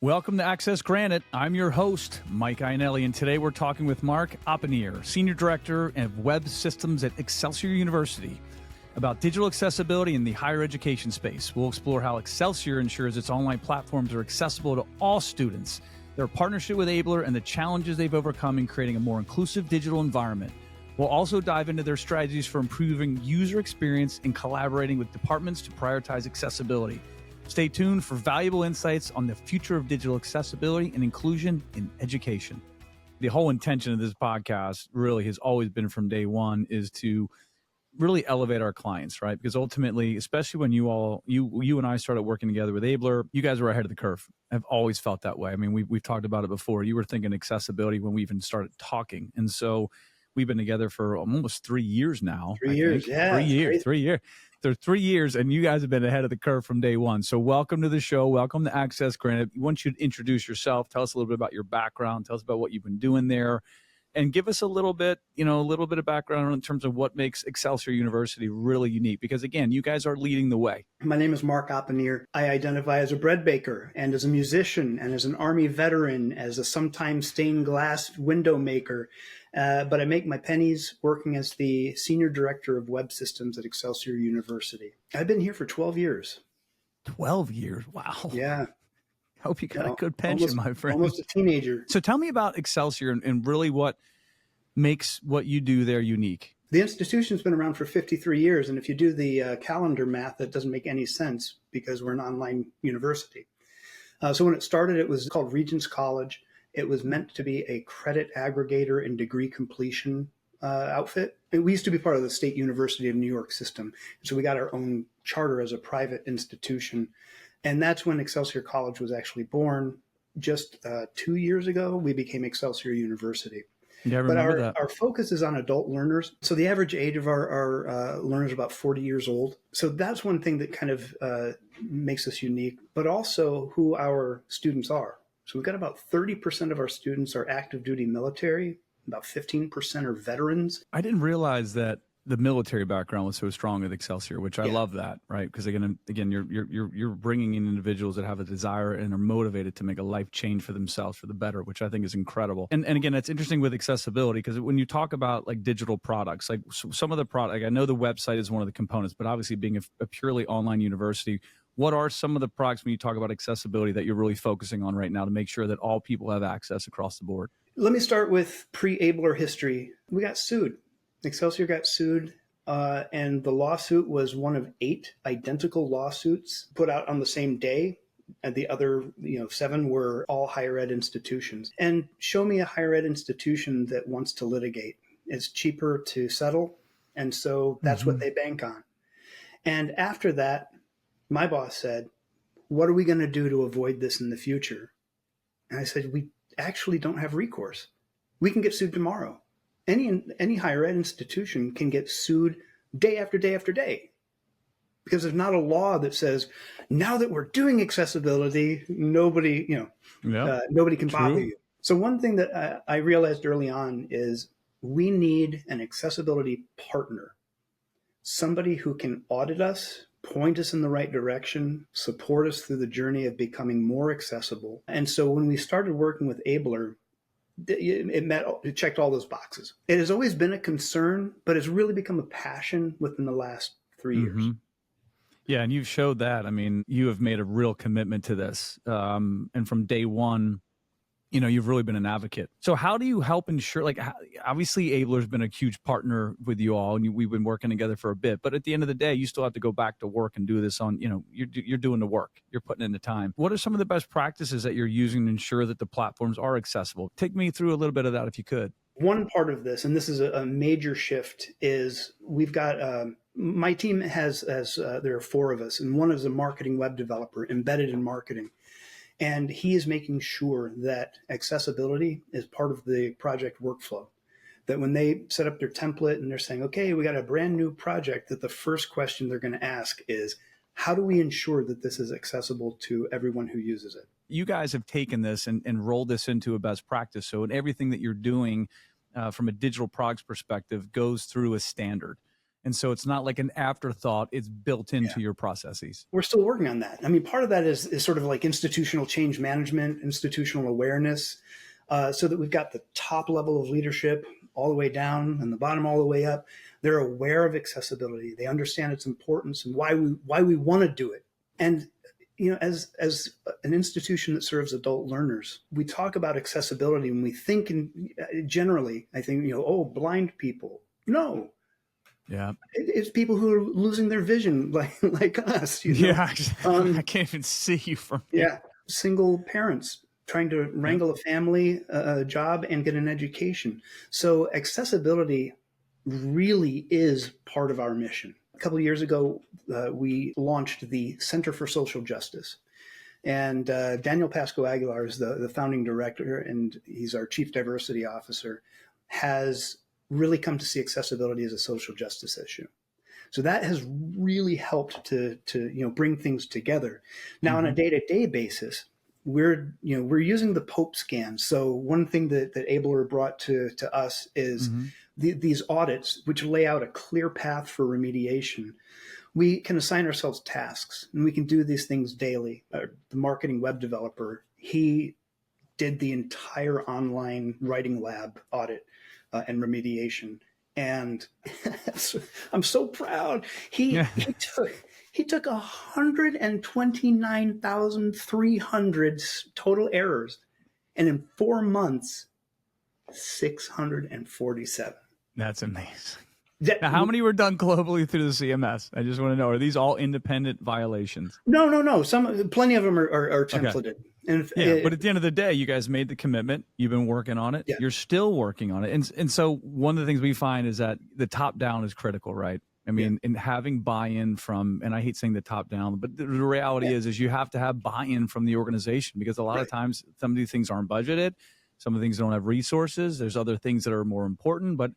Welcome to Access Granite. I'm your host, Mike Ionelli, and today we're talking with Mark Oppenneer, Senior Director of Web Systems at Excelsior University, about digital accessibility in the higher education space. We'll explore how Excelsior ensures its online platforms are accessible to all students, their partnership with Ablr, and the challenges they've overcome in creating a more inclusive digital environment. We'll also dive into their strategies for improving user experience and collaborating with departments to prioritize accessibility. Stay tuned for valuable insights on the future of digital accessibility and inclusion in education. The whole intention of this podcast really has always been from day one is to really elevate our clients, right? Because ultimately, especially when you and I started working together with Ablr, you guys were ahead of the curve. I've always felt that way. I mean, we've talked about it before. You were thinking accessibility when we even started talking. And so we've been together for almost 3 years now. 3 years, yeah. 3 years, 3 years. There's 3 years, and you guys have been ahead of the curve from day one. So welcome to the show. Welcome to Access Granite. We want you to introduce yourself. Tell us a little bit about your background. Tell us about what you've been doing there. And give us a little bit of background in terms of what makes Excelsior University really unique. Because, again, you guys are leading the way. My name is Mark Oppenneer. I identify as a bread baker and as a musician and as an Army veteran, as a sometimes stained glass window maker. But I make my pennies working as the Senior Director of Web Systems at Excelsior University. I've been here for 12 years. 12 years? Wow. Yeah. Hope you got a good pension, my friend. Almost a teenager. So tell me about Excelsior and really what makes what you do there unique. The institution's been around for 53 years, and if you do the calendar math, that doesn't make any sense because we're an online university. So when it started, it was called Regents College. It was meant to be a credit aggregator and degree completion outfit. We used to be part of the State University of New York system, so we got our own charter as a private institution. And that's when Excelsior College was actually born. Just 2 years ago, we became Excelsior University. Yeah, I remember but our focus is on adult learners. So the average age of our learners is about 40 years old. So that's one thing that kind of makes us unique, but also who our students are. So we've got about 30% of our students are active duty military. About 15% are veterans. I didn't realize that the military background was so strong at Excelsior, which I love that, right? Because again, you're bringing in individuals that have a desire and are motivated to make a life change for themselves for the better, which I think is incredible. And again, that's interesting with accessibility because when you talk about like digital products, like some of the product, I know the website is one of the components, but obviously being a purely online university, what are some of the products when you talk about accessibility that you're really focusing on right now to make sure that all people have access across the board? Let me start with pre-Ablr history. We got sued. Excelsior got sued, and the lawsuit was one of 8 identical lawsuits put out on the same day. And the other 7 were all higher ed institutions. And show me a higher ed institution that wants to litigate. It's cheaper to settle, and so that's what they bank on. And after that, my boss said, what are we going to do to avoid this in the future? And I said, we actually don't have recourse. We can get sued tomorrow. Any higher ed institution can get sued day after day after day because there's not a law that says now that we're doing accessibility, nobody can bother you. So one thing that I realized early on is we need an accessibility partner, somebody who can audit us, point us in the right direction, support us through the journey of becoming more accessible. And so when we started working with Ablr, it checked all those boxes. It has always been a concern, but it's really become a passion within the last 3 years. Yeah, and you've showed that. I mean, you have made a real commitment to this. And from day one, you've really been an advocate. So how do you help ensure, obviously Ablr has been a huge partner with you all, and we've been working together for a bit, but at the end of the day, you still have to go back to work and do this on, you're doing the work, you're putting in the time. What are some of the best practices that you're using to ensure that the platforms are accessible? Take me through a little bit of that if you could. One part of this, and this is a major shift, is we've got, my team there are 4 of us, and one is a marketing web developer embedded in marketing. And he is making sure that accessibility is part of the project workflow. That when they set up their template and they're saying, okay, we got a brand new project, that the first question they're going to ask is, how do we ensure that this is accessible to everyone who uses it? You guys have taken this and rolled this into a best practice. So in everything that you're doing from a digital products perspective goes through a standard. And so it's not like an afterthought, it's built into your processes. We're still working on that. I mean, part of that is sort of like institutional change management, institutional awareness, so that we've got the top level of leadership all the way down and the bottom all the way up. They're aware of accessibility. They understand its importance and why we want to do it. And as an institution that serves adult learners, we talk about accessibility when we think generally, I think, blind people. No. Yeah. It's people who are losing their vision like us. Yeah. I can't even see you from here. Yeah. Single parents trying to wrangle a family, a job, and get an education. So accessibility really is part of our mission. A couple of years ago, we launched the Center for Social Justice. And Daniel Pasco Aguilar is the founding director, and he's our chief diversity officer, has really come to see accessibility as a social justice issue. So that has really helped to bring things together. Now, on a day-to-day basis, we're using the Pope scan. So one thing that Ablr brought to us is these audits, which lay out a clear path for remediation. We can assign ourselves tasks, and we can do these things daily. The marketing web developer, he did the entire online writing lab audit and remediation. And I'm so proud. He took 129,300 total errors, and in 4 months, 647. That's amazing. Now, how many were done globally through the CMS? I just want to know, are these all independent violations? No. Plenty of them are templated. Okay. And but at the end of the day, you guys made the commitment. You've been working on it. Yeah. You're still working on it. And so one of the things we find is that the top down is critical, right? I mean, in having buy-in from, and I hate saying the top down, but the reality is you have to have buy-in from the organization, because a lot of times some of these things aren't budgeted. Some of the things don't have resources. There's other things that are more important. But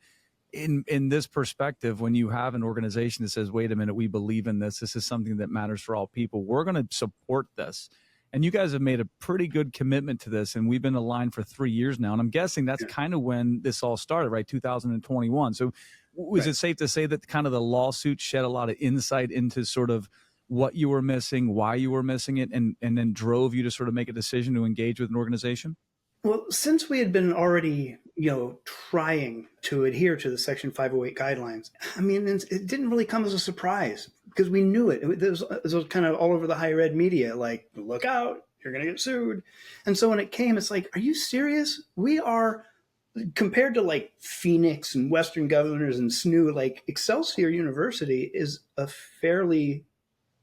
in this perspective, when you have an organization that says, wait a minute, we believe in this, this is something that matters for all people, we're going to support this. And you guys have made a pretty good commitment to this, and we've been aligned for 3 years now. And I'm guessing that's kind of when this all started, right? 2021. So was it safe to say that kind of the lawsuit shed a lot of insight into sort of what you were missing, why you were missing it, and then drove you to sort of make a decision to engage with an organization? Well, since we had been already, trying to adhere to the Section 508 guidelines, I mean, it didn't really come as a surprise, because we knew it. It was kind of all over the higher ed media, like, look out, you're going to get sued. And so when it came, it's like, are you serious? We are, compared to like Phoenix and Western Governors and SNU, like Excelsior University is a fairly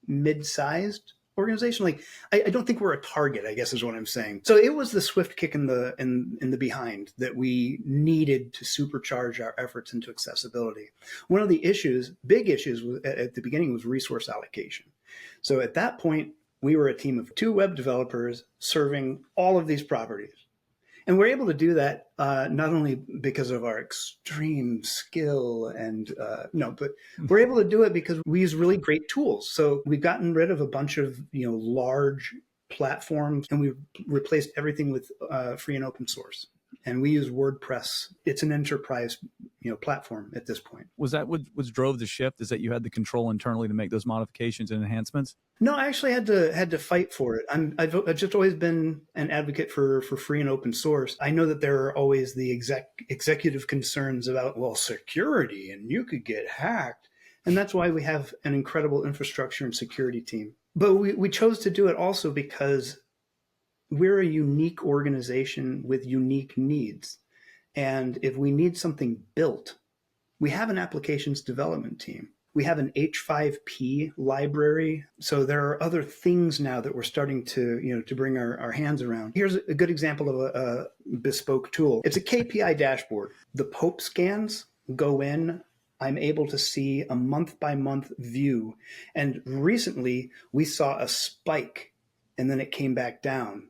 mid-sized organization. Like, I don't think we're a target, I guess is what I'm saying. So it was the swift kick in the behind that we needed to supercharge our efforts into accessibility. One of the big issues at the beginning was resource allocation. So at that point, we were a team of 2 web developers serving all of these properties. And we're able to do that not only because of our extreme skill but we're able to do it because we use really great tools. So we've gotten rid of a bunch of large platforms, and we've replaced everything with free and open source. And we use WordPress. It's an enterprise platform at this point. Was that what drove the shift? Is that you had the control internally to make those modifications and enhancements? No, I actually had to fight for it. I've just always been an advocate for free and open source. I know that there are always the executive concerns about, security, and you could get hacked. And that's why we have an incredible infrastructure and security team. But we chose to do it also because we're a unique organization with unique needs. And if we need something built, we have an applications development team. We have an H5P library. So there are other things now that we're starting to bring our hands around. Here's a good example of a bespoke tool. It's a KPI dashboard. The Pope scans go in. I'm able to see a month-by-month view. And recently, we saw a spike, and then it came back down.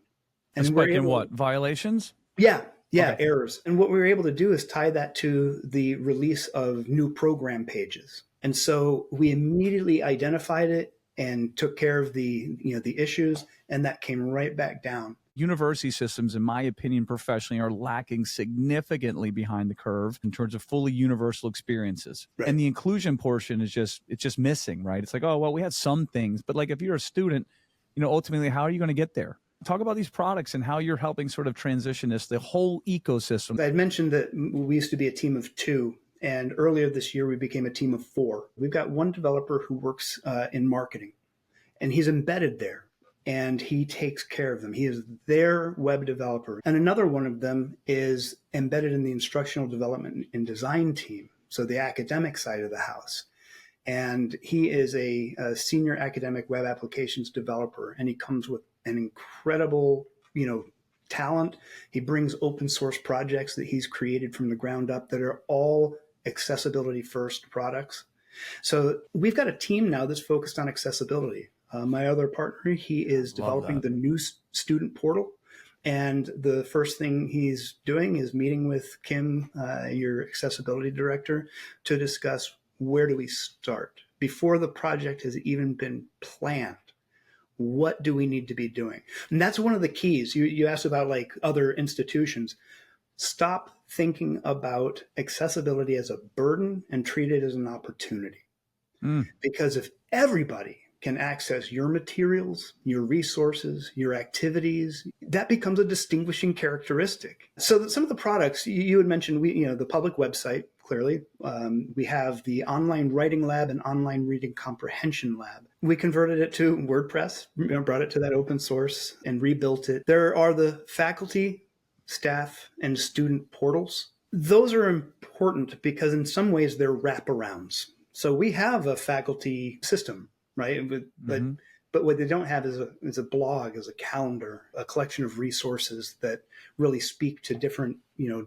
And a spike in what? Violations? Yeah, okay. Errors. And what we were able to do is tie that to the release of new program pages. And so we immediately identified it and took care of the issues, and that came right back down. university systems, in my opinion, professionally, are lacking significantly behind the curve in terms of fully universal experiences. Right. And the inclusion portion is just missing, right? It's like, oh, well, we had some things, but like if you're a student, ultimately, how are you going to get there? Talk about these products and how you're helping sort of transition the whole ecosystem. I'd mentioned that we used to be a team of 2. And earlier this year, we became a team of 4. We've got one developer who works in marketing, and he's embedded there, and he takes care of them. He is their web developer. And another one of them is embedded in the instructional development and design team, so the academic side of the house. And he is a senior academic web applications developer, and he comes with an incredible, talent. He brings open source projects that he's created from the ground up that are all accessibility first products. So we've got a team now that's focused on accessibility. My other partner, he is developing the new student portal. And the first thing he's doing is meeting with Kim, your accessibility director, to discuss where do we start before the project has even been planned. What do we need to be doing? And that's one of the keys. You asked about like other institutions. Stop thinking about accessibility as a burden and treat it as an opportunity. Because if everybody can access your materials, your resources, your activities, that becomes a distinguishing characteristic. So some of the products you had mentioned, the public website, clearly. We have the online writing lab and online reading comprehension lab. We converted it to WordPress, brought it to that open source and rebuilt it. There are the faculty, staff, and student portals. Those are important because in some ways they're wraparounds. So we have a faculty system, right? But what they don't have is a blog, is a calendar, a collection of resources that really speak to different,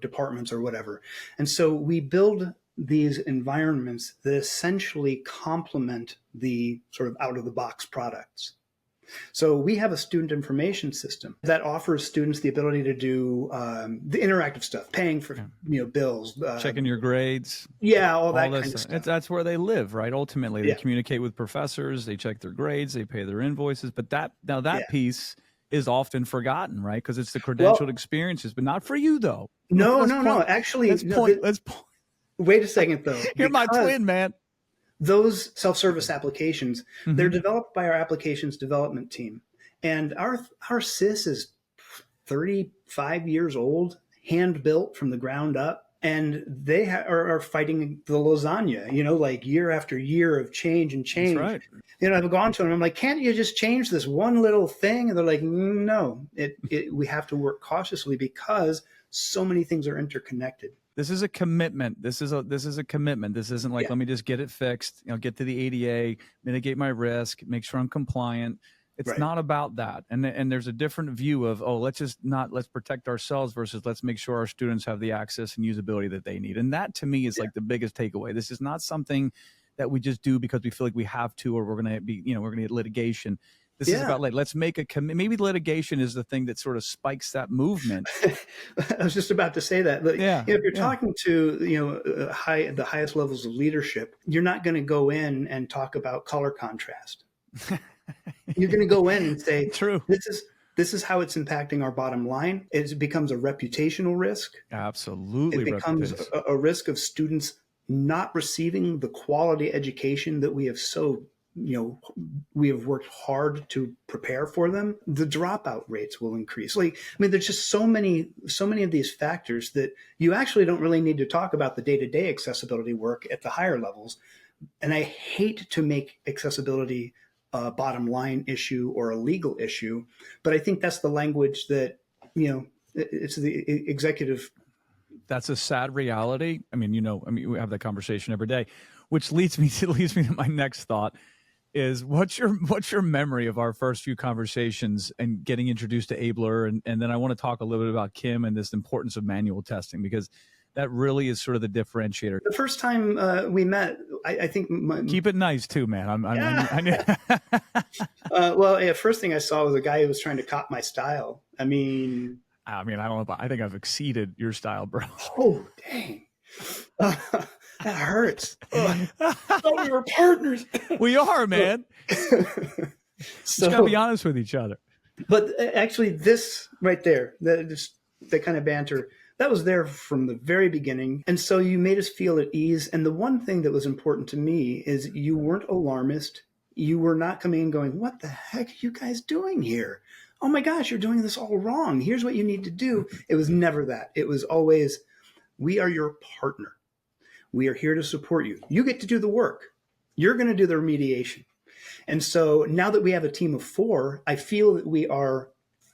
departments or whatever. And so we build these environments that essentially complement the sort of out of the box products. So we have a student information system that offers students the ability to do the interactive stuff, paying for bills, checking your grades, all that kind of stuff. That's where they live, right? Ultimately, they communicate with professors, they check their grades, they pay their invoices. But that piece is often forgotten, right? Because it's the credentialed experiences, but not for you though. No. Actually, let's wait a second though. You're my twin, man. Those self-service applications, they're developed by our applications development team. And our SIS is 35 years old, hand-built from the ground up. And they are fighting the lasagna, like year after year of change and change. That's right. I've gone to them, I'm like, can't you just change this one little thing? And they're like, no, we have to work cautiously because so many things are interconnected. This is a commitment. This is a commitment. This isn't like, let me just get it fixed, get to the ADA, mitigate my risk, make sure I'm compliant. It's not about that. And there's a different view of, let's protect ourselves versus let's make sure our students have the access and usability that they need. And that to me is like the biggest takeaway. This is not something that we just do because we feel like we have to, or we're going to be, we're going to get litigation. This is about let's make a commitment. Maybe litigation is the thing that sort of spikes that movement. I was just about to say that. If you're talking to the highest levels of leadership, you're not going to go in and talk about color contrast. You're going to go in and say, "True, this is how it's impacting our bottom line." It becomes a reputational risk. Absolutely, it becomes a risk of students not receiving the quality education that we have we have worked hard to prepare for them. The dropout rates will increase. There's just so many of these factors that you actually don't really need to talk about the day-to-day accessibility work at the higher levels. And I hate to make accessibility a bottom line issue or a legal issue, but I think that's the language that, it's the executive. That's a sad reality. We have that conversation every day, which leads me to my next thought. Is what's your memory of our first few conversations and getting introduced to Ablr? And then I want to talk a little bit about Kim and this importance of manual testing, because that really is sort of the differentiator. The first time we met, I think... Keep it nice too, man. First thing I saw was a guy who was trying to cop my style. I don't know, but I think I've exceeded your style, bro. Oh, dang. That hurts. I thought we were partners. We are, man. Just gotta be honest with each other. But actually, this right there, that kind of banter, that was there from the very beginning. And so you made us feel at ease. And the one thing that was important to me is you weren't alarmist. You were not coming and going, what the heck are you guys doing here? Oh my gosh, you're doing this all wrong. Here's what you need to do. It was never that. It was always, we are your partner. We are here to support you. You get to do the work. You're going to do the remediation. And so now that we have a team of 4, I feel that we are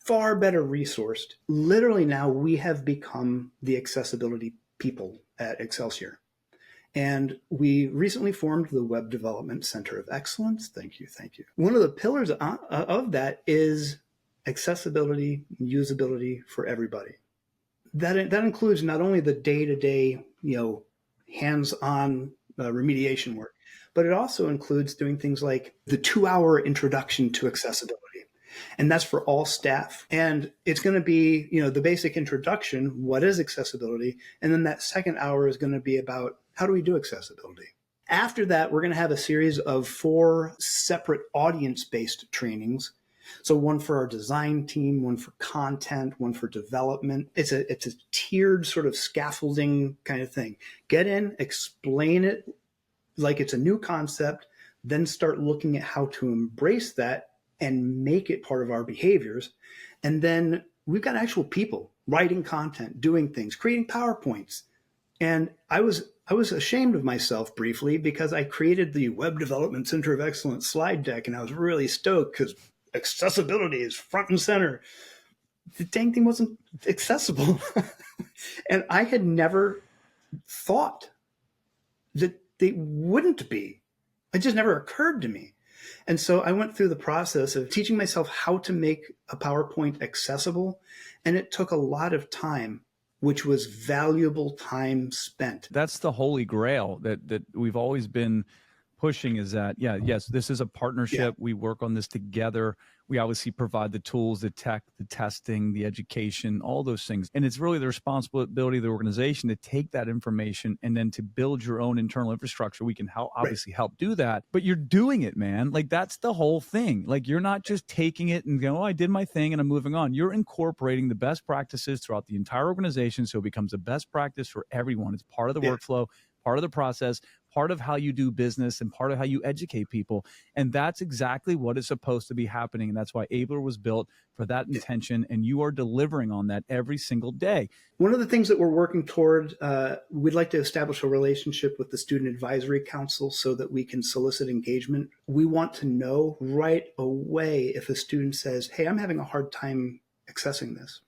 far better resourced. Literally now we have become the accessibility people at Excelsior. And we recently formed the Web Development Center of Excellence. Thank you, thank you. One of the pillars of that is accessibility, usability for everybody. That includes not only the day-to-day, hands-on remediation work, but it also includes doing things like the 2-hour introduction to accessibility. And that's for all staff. And it's going to be, the basic introduction, what is accessibility? And then that second hour is going to be about how do we do accessibility? After that, we're going to have a series of 4 separate audience-based trainings. So one for our design team, one for content, one for development. It's a tiered sort of scaffolding kind of thing. Get in, explain it like it's a new concept, then start looking at how to embrace that and make it part of our behaviors. And then we've got actual people writing content, doing things, creating PowerPoints. And I was ashamed of myself briefly because I created the Web Development Center of Excellence slide deck, and I was really stoked because accessibility is front and center. The dang thing wasn't accessible. And I had never thought that they wouldn't be. It just never occurred to me. And so I went through the process of teaching myself how to make a PowerPoint accessible. And it took a lot of time, which was valuable time spent. That's the holy grail that we've always been pushing, is that, yes, this is a partnership. Yeah. We work on this together. We obviously provide the tools, the tech, the testing, the education, all those things. And it's really the responsibility of the organization to take that information and then to build your own internal infrastructure. We can obviously help do that, but you're doing it, man. Like, that's the whole thing. Like, you're not just taking it and going, oh, I did my thing and I'm moving on. You're incorporating the best practices throughout the entire organization. So it becomes a best practice for everyone. It's part of the workflow, part of the process, part of how you do business, and part of how you educate people. And that's exactly what is supposed to be happening. And that's why Ablr was built, for that intention. And you are delivering on that every single day. One of the things that we're working toward, we'd like to establish a relationship with the Student Advisory Council so that we can solicit engagement. We want to know right away if a student says, hey, I'm having a hard time accessing this,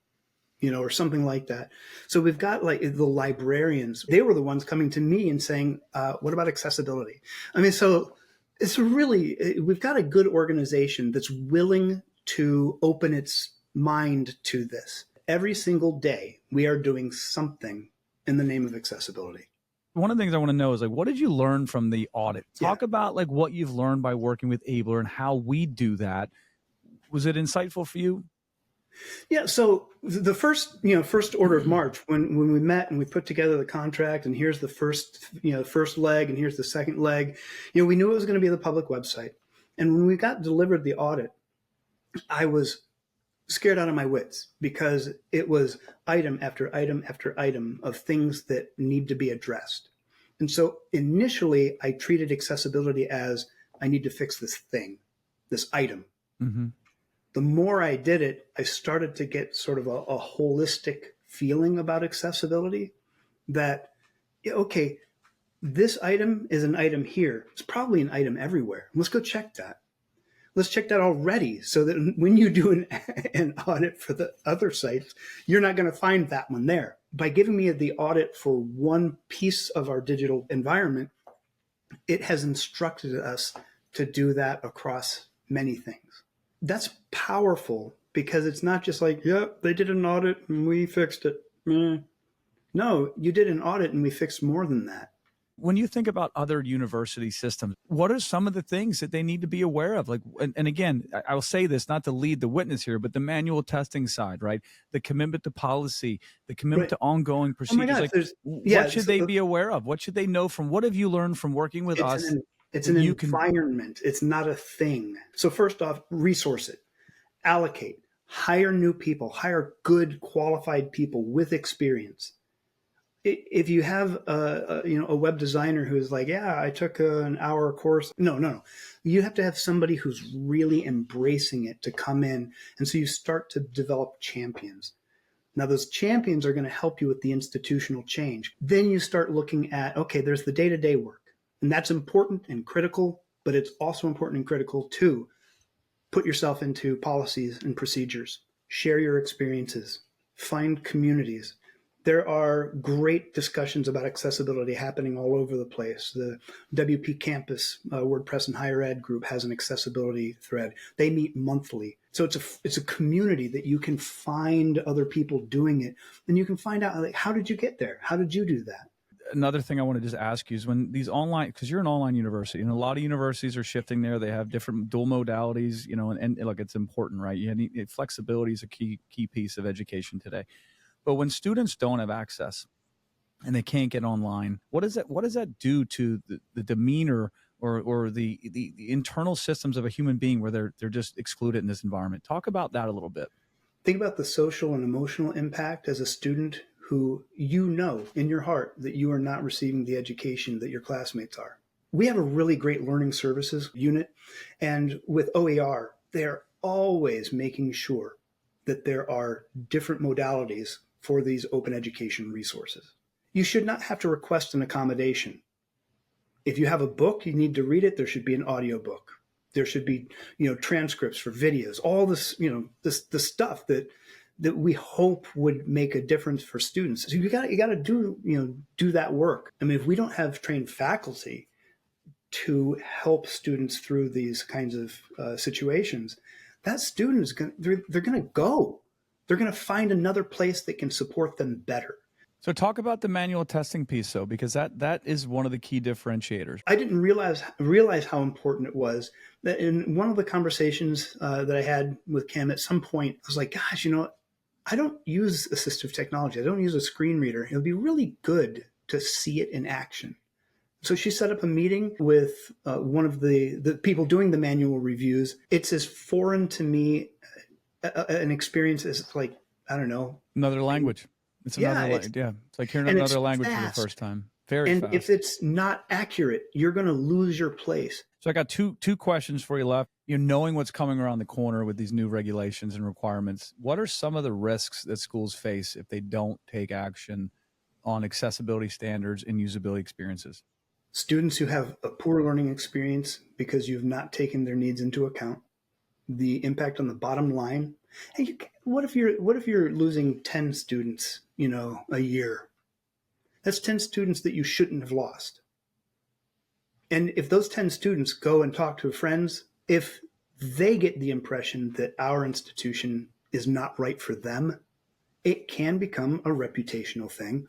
or something like that. So we've got like the librarians. They were the ones coming to me and saying, what about accessibility? I mean, so it's really, we've got a good organization that's willing to open its mind to this. Every single day, we are doing something in the name of accessibility. One of the things I want to know is, like, what did you learn from the audit? Talk about like what you've learned by working with Ablr and how we do that. Was it insightful for you? Yeah. So the first order of March, when we met and we put together the contract, and here's the first leg, and here's the second leg, we knew it was going to be the public website. And when we got delivered the audit, I was scared out of my wits because it was item after item after item of things that need to be addressed. And so initially I treated accessibility as, I need to fix this thing, this item. Mm-hmm. The more I did it, I started to get sort of a holistic feeling about accessibility that, okay, this item is an item here. It's probably an item everywhere. Let's go check that. Let's check that already so that when you do an audit for the other sites, you're not going to find that one there. By giving me the audit for one piece of our digital environment, it has instructed us to do that across many things. That's powerful because it's not just like, they did an audit and we fixed it. No, you did an audit and we fixed more than that. When you think about other university systems, what are some of the things that they need to be aware of? Like, and again, I'll say this not to lead the witness here, but the manual testing side, right? The commitment to policy, the commitment to ongoing procedures. Oh my gosh, what should they be aware of? What should they know from? What have you learned from working with us? It's an environment. It's not a thing. So first off, resource it, allocate. Hire new people, hire good qualified people with experience. If you have a web designer who's like, yeah, I took an hour course. No. You have to have somebody who's really embracing it to come in. And so you start to develop champions. Now, those champions are going to help you with the institutional change. Then you start looking at, okay, there's the day-to-day work. And that's important and critical, but it's also important and critical to put yourself into policies and procedures, share your experiences, find communities. There are great discussions about accessibility happening all over the place. The WP Campus WordPress and Higher Ed group has an accessibility thread. They meet monthly. So it's a community that you can find other people doing it. And you can find out, like, how did you get there? How did you do that? Another thing I want to just ask you is when these online, because you're an online university, and a lot of universities are shifting there. They have different dual modalities, and look, it's important, right? Flexibility is a key piece of education today. But when students don't have access and they can't get online, what does that do to the demeanor or the internal systems of a human being where they're just excluded in this environment? Talk about that a little bit. Think about the social and emotional impact as a student who in your heart that you are not receiving the education that your classmates are. We have a really great learning services unit, and with OER, they're always making sure that there are different modalities for these open education resources. You should not have to request an accommodation. If you have a book, you need to read it, there should be an audiobook. There should be, transcripts for videos, all this, the stuff that we hope would make a difference for students. So you got to do that work. I mean, if we don't have trained faculty to help students through these kinds of situations, that student is they're going to go. They're going to find another place that can support them better. So talk about the manual testing piece, though, because that is one of the key differentiators. I didn't realize how important it was. That in one of the conversations that I had with Kim at some point, I was like, gosh, I don't use assistive technology. I don't use a screen reader. It would be really good to see it in action. So she set up a meeting with one of the people doing the manual reviews. It's as foreign to me an experience as, like, I don't know. Another language. It's another language. Yeah. It's like hearing another language for the first time. Very fast. If it's not accurate, you're going to lose your place. So I got two questions for you left. Knowing what's coming around the corner with these new regulations and requirements, what are some of the risks that schools face if they don't take action on accessibility standards and usability experiences? Students who have a poor learning experience because you've not taken their needs into account, the impact on the bottom line. Hey, what if you're losing 10 students, a year? That's 10 students that you shouldn't have lost. And if those 10 students go and talk to friends, if they get the impression that our institution is not right for them, it can become a reputational thing.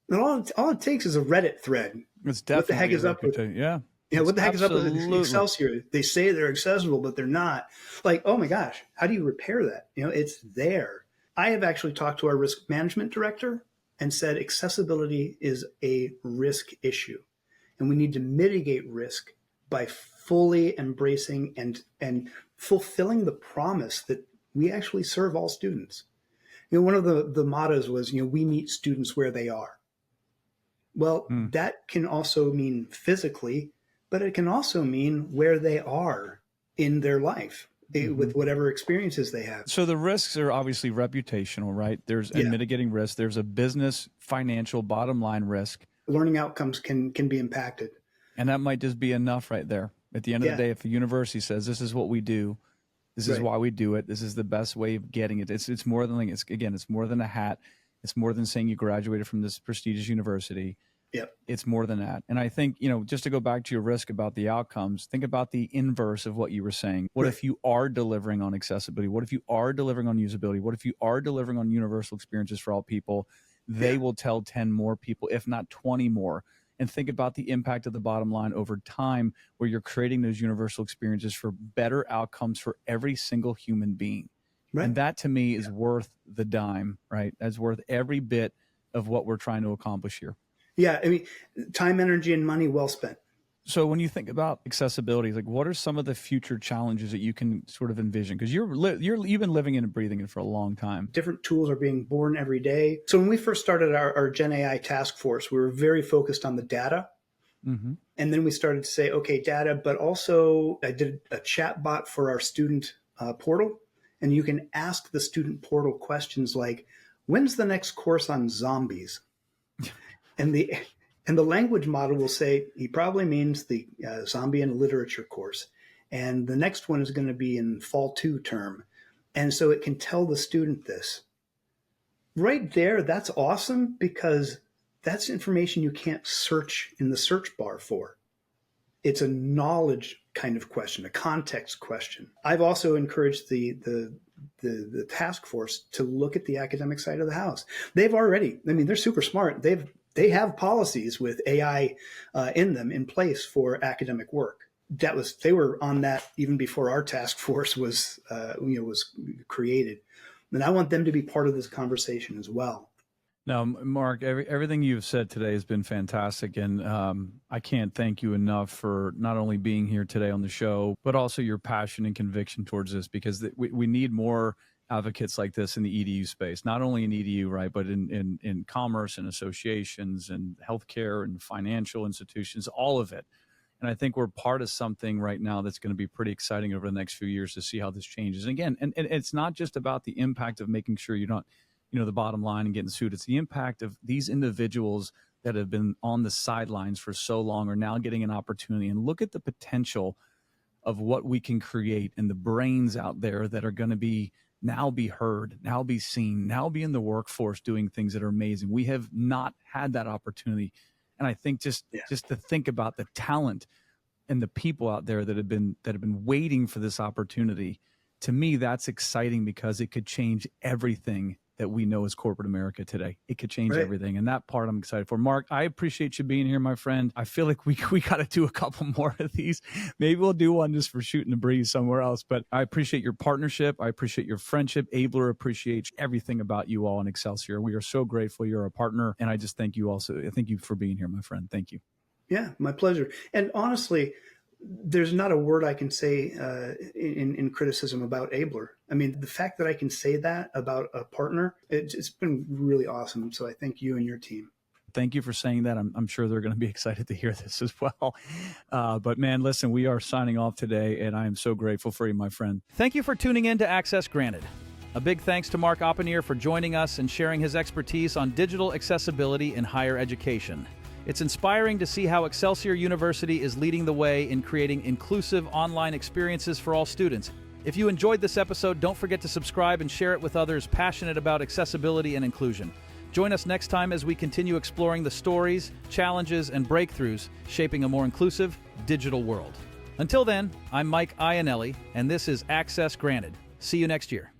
And all it takes is a Reddit thread. It's definitely what the heck is up with what the heck is up with Excelsior? They say they're accessible, but they're not. Like, oh my gosh, how do you repair that? It's there. I have actually talked to our risk management director and said accessibility is a risk issue. And we need to mitigate risk by fully embracing and fulfilling the promise that we actually serve all students. One of the mottos was, we meet students where they are. Well, that can also mean physically, but it can also mean where they are in their life with whatever experiences they have. So the risks are obviously reputational, right? There's a mitigating risk. There's a business, financial, bottom line risk. Learning outcomes can be impacted. And that might just be enough right there. At the end of the day, if a university says, this is what we do, this is why we do it, this is the best way of getting it. It's more than it's more than a hat. It's more than saying you graduated from this prestigious university. Yep. It's more than that. And I think, just to go back to your risk about the outcomes, think about the inverse of what you were saying. What if you are delivering on accessibility? What if you are delivering on usability? What if you are delivering on universal experiences for all people? They will tell 10 more people, if not 20 more. And think about the impact of the bottom line over time, where you're creating those universal experiences for better outcomes for every single human being. Right. And that to me is worth the dime, right? That's worth every bit of what we're trying to accomplish here. Yeah. I mean, time, energy, and money well spent. So when you think about accessibility, like what are some of the future challenges that you can sort of envision? Because you've been living it and breathing it for a long time. Different tools are being born every day. So when we first started our Gen AI task force, we were very focused on the data. Mm-hmm. And then we started to say, okay, data, but also I did a chat bot for our student portal. And you can ask the student portal questions like, when's the next course on zombies? And the language model will say, he probably means the zombie and literature course. And the next one is going to be in fall 2 term. And so it can tell the student this. Right there, that's awesome because that's information you can't search in the search bar for. It's a knowledge kind of question, a context question. I've also encouraged the task force to look at the academic side of the house. They've already, I mean, they're super smart. They have policies with AI in them in place for academic work. They were on that even before our task force was created. And I want them to be part of this conversation as well. Now, Mark, everything you've said today has been fantastic, and I can't thank you enough for not only being here today on the show, but also your passion and conviction towards this, because we need more advocates like this in the EDU space, not only in EDU, right, but in commerce and associations and healthcare and financial institutions, all of it. And I think we're part of something right now that's going to be pretty exciting over the next few years to see how this changes. And again, and it's not just about the impact of making sure you don't, the bottom line and getting sued. It's the impact of these individuals that have been on the sidelines for so long are now getting an opportunity. And look at the potential of what we can create and the brains out there that are going to now be heard, now be seen, now be in the workforce doing things that are amazing. We have not had that opportunity. And I think just to think about the talent and the people out there that have been waiting for this opportunity, to me, that's exciting because it could change everything that we know as corporate America today. It could change everything. And that part I'm excited for. Mark, I appreciate you being here, my friend. I feel like we got to do a couple more of these. Maybe we'll do one just for shooting the breeze somewhere else. But I appreciate your partnership. I appreciate your friendship. Ablr appreciates everything about you all in Excelsior. We are so grateful you're a partner. And I just thank you also. Thank you for being here, my friend. Thank you. Yeah, my pleasure. And honestly, there's not a word I can say in criticism about Ablr. I mean, the fact that I can say that about a partner, it's been really awesome. So I thank you and your team. Thank you for saying that. I'm sure they're going to be excited to hear this as well. But man, listen, we are signing off today, and I am so grateful for you, my friend. Thank you for tuning in to Access Granted. A big thanks to Mark Oppenneer for joining us and sharing his expertise on digital accessibility in higher education. It's inspiring to see how Excelsior University is leading the way in creating inclusive online experiences for all students. If you enjoyed this episode, don't forget to subscribe and share it with others passionate about accessibility and inclusion. Join us next time as we continue exploring the stories, challenges, and breakthroughs shaping a more inclusive digital world. Until then, I'm Mike Iannelli, and this is Access Granted. See you next year.